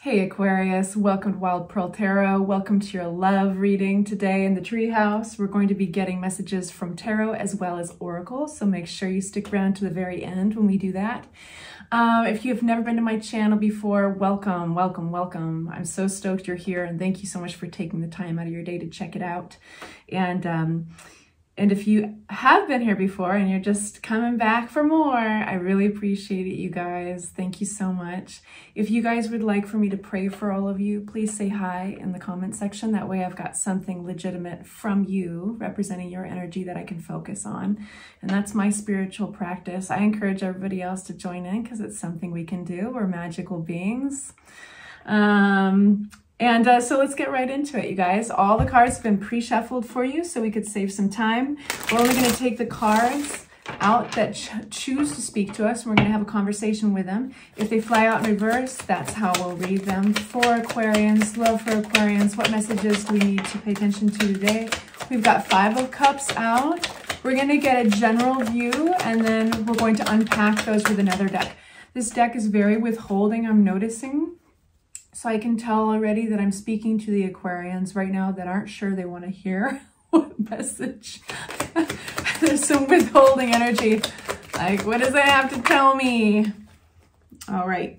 Hey Aquarius, welcome to Wild Pearl Tarot. Welcome to your love reading today in the treehouse. We're going to be getting messages from tarot as well as oracle, so make sure you stick around to the very end when we do that. If you've never been to my channel before, welcome, welcome, welcome. I'm so stoked you're here, and thank you so much for taking the time out of your day to check it out. And if you have been here before and you're just coming back for more, I really appreciate it, you guys. Thank you so much. If you guys would like for me to pray for all of you, please say hi in the comment section. That way I've got something legitimate from you representing your energy that I can focus on. And that's my spiritual practice. I encourage everybody else to join in because it's something we can do. We're magical beings. So let's get right into it, you guys. All the cards have been pre-shuffled for you so we could save some time. We're only going to take the cards out that choose to speak to us, and we're going to have a conversation with them. If they fly out in reverse, that's how we'll read them. For Aquarians, love for Aquarians, what messages do we need to pay attention to today? We've got 5 of Cups out. We're going to get a general view, and then we're going to unpack those with another deck. This deck is very withholding, I'm noticing. So I can tell already that I'm speaking to the Aquarians right now that aren't sure they want to hear what message. There's some withholding energy. Like, what does it have to tell me? All right.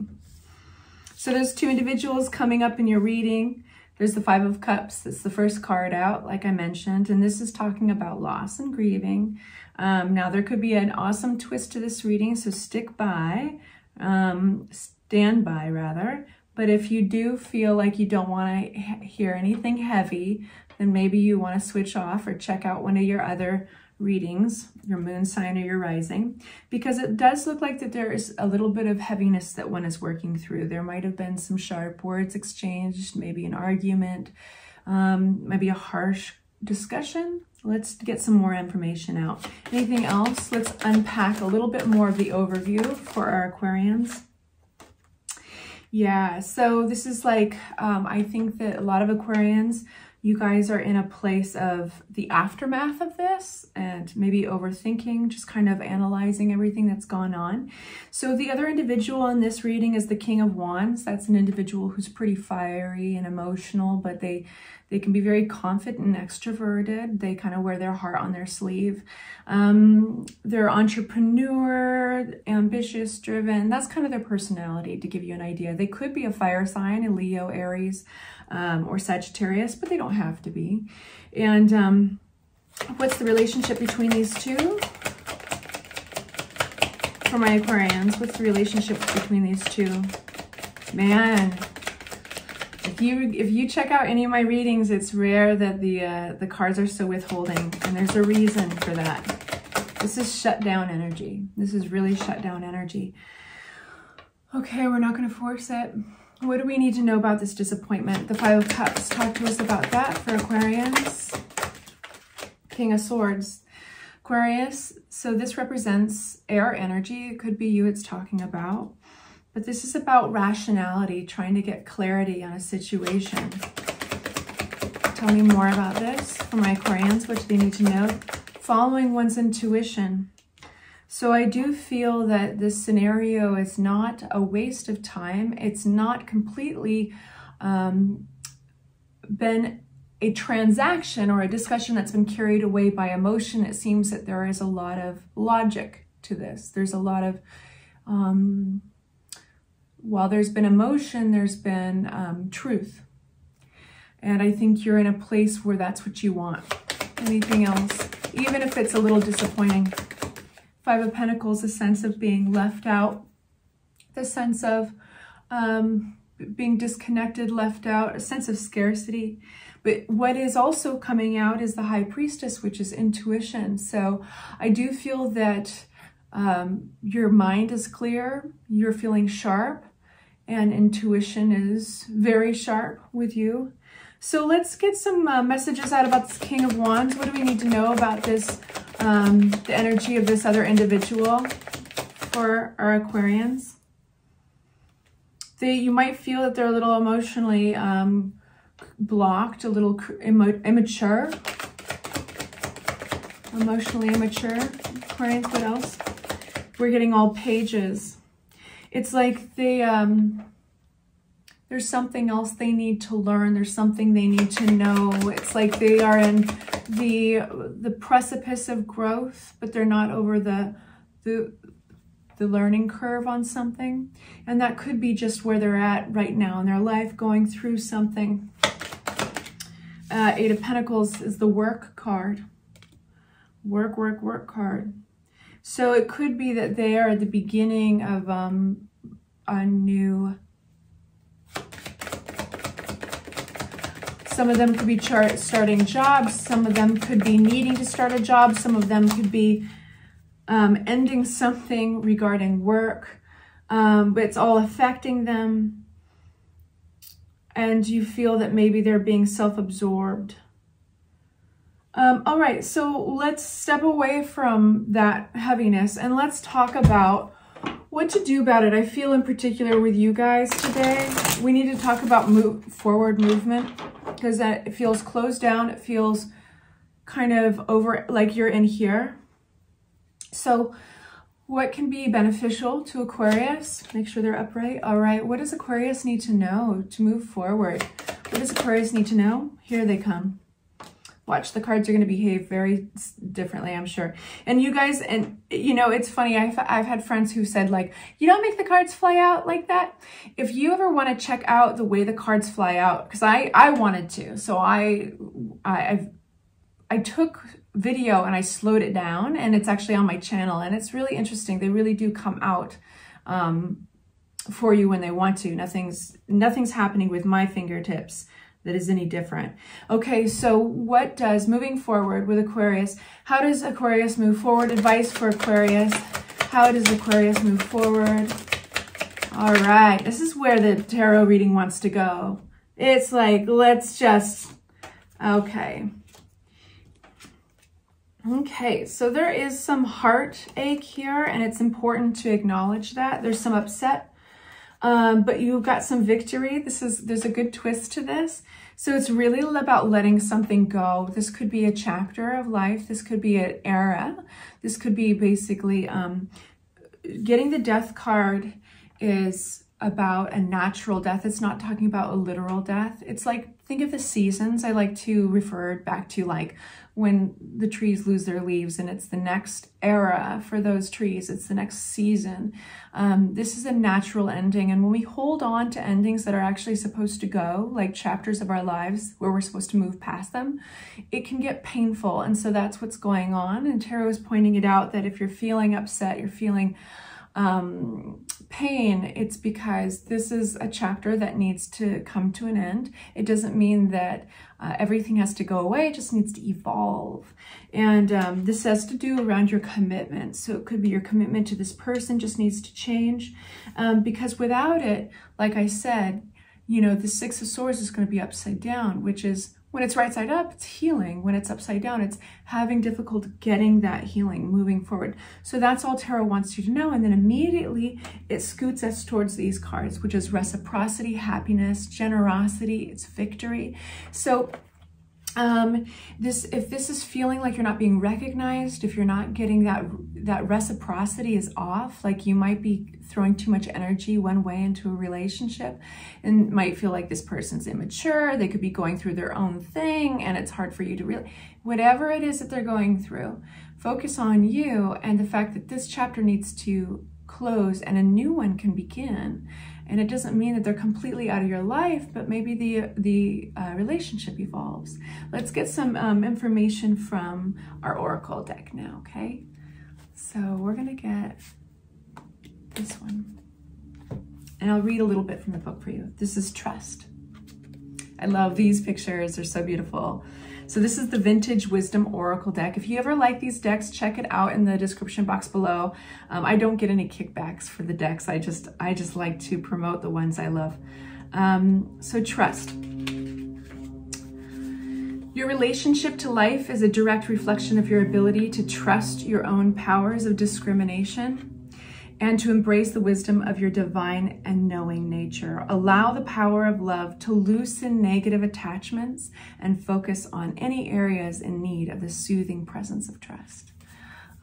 So there's 2 individuals coming up in your reading. There's the 5 of Cups. That's the first card out, like I mentioned. And this is talking about loss and grieving. Now, there could be an awesome twist to this reading, so stick by. Stand by, rather. But if you do feel like you don't want to hear anything heavy, then maybe you want to switch off or check out one of your other readings, your moon sign or your rising, because it does look like that there is a little bit of heaviness that one is working through. There might have been some sharp words exchanged, maybe an argument, maybe a harsh discussion. Let's get some more information out. Anything else? Let's unpack a little bit more of the overview for our Aquarians. Yeah, so this is like, I think that a lot of Aquarians, you guys are in a place of the aftermath of this and maybe overthinking, just kind of analyzing everything that's gone on. So the other individual in this reading is the King of Wands. That's an individual who's pretty fiery and emotional, but they can be very confident and extroverted. They kind of wear their heart on their sleeve. They're entrepreneur, ambitious, driven. That's kind of their personality, to give you an idea. They could be a fire sign, a Leo, Aries, or Sagittarius, but they don't have to be. And what's the relationship between these two? For my Aquarians, what's the relationship between these two? Man, if you check out any of my readings, it's rare that the cards are so withholding, and there's a reason for that. This is shut down energy. This is really shut down energy. Okay, we're not going to force it. What do we need to know about this disappointment? The 5 of Cups. Talk to us about that for Aquarians. King of Swords. Aquarius, so this represents air energy. It could be you it's talking about. But this is about rationality, trying to get clarity on a situation. Tell me more about this for my Aquarians. What do they need to know? Following one's intuition. So I do feel that this scenario is not a waste of time. It's not completely been a transaction or a discussion that's been carried away by emotion. It seems that there is a lot of logic to this. There's a lot of, while there's been emotion, there's been truth. And I think you're in a place where that's what you want. Anything else? Even if it's a little disappointing. 5 of Pentacles, a sense of being left out, the sense of being disconnected, left out, a sense of scarcity. But what is also coming out is the High Priestess, which is intuition. So I do feel that your mind is clear, you're feeling sharp, and intuition is very sharp with you. So let's get some messages out about this King of Wands. What do we need to know about this, the energy of this other individual for our Aquarians? You might feel that they're a little emotionally blocked, a little immature. Emotionally immature. Aquarians, what else? We're getting all pages. It's like There's something else they need to learn. There's something they need to know. It's like they are in the precipice of growth, but they're not over the learning curve on something. And that could be just where they're at right now in their life, going through something. Eight of Pentacles is the work card. Work card. So it could be that they are at the beginning of a new... Some of them could be starting jobs. Some of them could be needing to start a job. Some of them could be ending something regarding work. But it's all affecting them. And you feel that maybe they're being self-absorbed. All right, so let's step away from that heaviness and let's talk about what to do about it. I feel in particular with you guys today, we need to talk about forward movement, because it feels closed down. It feels kind of over, like you're in here. So what can be beneficial to Aquarius? Make sure they're upright. All right, what does Aquarius need to know to move forward? What does Aquarius need to know? Here they come. Watch, the cards are going to behave very differently, I'm sure. And you guys, and you know, it's funny. I've had friends who said, like, you don't make the cards fly out like that. If you ever want to check out the way the cards fly out, because I wanted to, so I took video and I slowed it down, and it's actually on my channel, and it's really interesting. They really do come out for you when they want to. Nothing's happening with my fingertips that is any different. Okay, so what does moving forward with Aquarius, how does Aquarius move forward? Advice for Aquarius. How does Aquarius move forward? All right, this is where the tarot reading wants to go. It's like, let's just, okay. Okay, so there is some heartache here, and it's important to acknowledge that. There's some upset. But you've got some victory. There's a good twist to this. So it's really about letting something go. This could be a chapter of life. This could be an era. This could be basically, getting the death card is about a natural death. It's not talking about a literal death. It's like, think of the seasons. I like to refer back to like when the trees lose their leaves, and it's the next era for those trees. It's the next season. This is a natural ending. And when we hold on to endings that are actually supposed to go, like chapters of our lives where we're supposed to move past them, it can get painful. And so that's what's going on. And tarot is pointing it out, that if you're feeling upset, you're feeling pain, it's because this is a chapter that needs to come to an end. It doesn't mean that everything has to go away. It just needs to evolve. And this has to do around your commitment. So it could be your commitment to this person just needs to change, because without it, like I said, you know, the Six of Swords is going to be upside down, which is, when it's right side up, it's healing. When it's upside down, it's having difficulty getting that healing, moving forward. So that's all tarot wants you to know. And then immediately it scoots us towards these cards, which is reciprocity, happiness, generosity, it's victory. So if this is feeling like you're not being recognized, if you're not getting that reciprocity is off, like you might be throwing too much energy one way into a relationship and might feel like this person's immature, they could be going through their own thing and it's hard for you to really, whatever it is that they're going through, focus on you and the fact that this chapter needs to close and a new one can begin. And it doesn't mean that they're completely out of your life, but maybe the relationship evolves. Let's get some information from our Oracle deck now, okay? So we're gonna get this one. And I'll read a little bit from the book for you. This is Trust. I love these pictures, they're so beautiful. So this is the Vintage Wisdom Oracle deck. If you ever like these decks, check it out in the description box below. I don't get any kickbacks for the decks. I just like to promote the ones I love. So Trust. Your relationship to life is a direct reflection of your ability to trust your own powers of discrimination and to embrace the wisdom of your divine and knowing nature. Allow the power of love to loosen negative attachments and focus on any areas in need of the soothing presence of trust.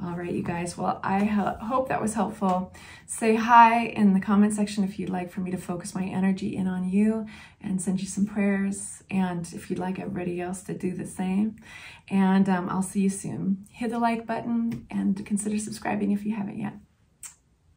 All right, you guys. Well, I hope that was helpful. Say hi in the comment section if you'd like for me to focus my energy in on you and send you some prayers. And if you'd like everybody else to do the same. And I'll see you soon. Hit the like button and consider subscribing if you haven't yet.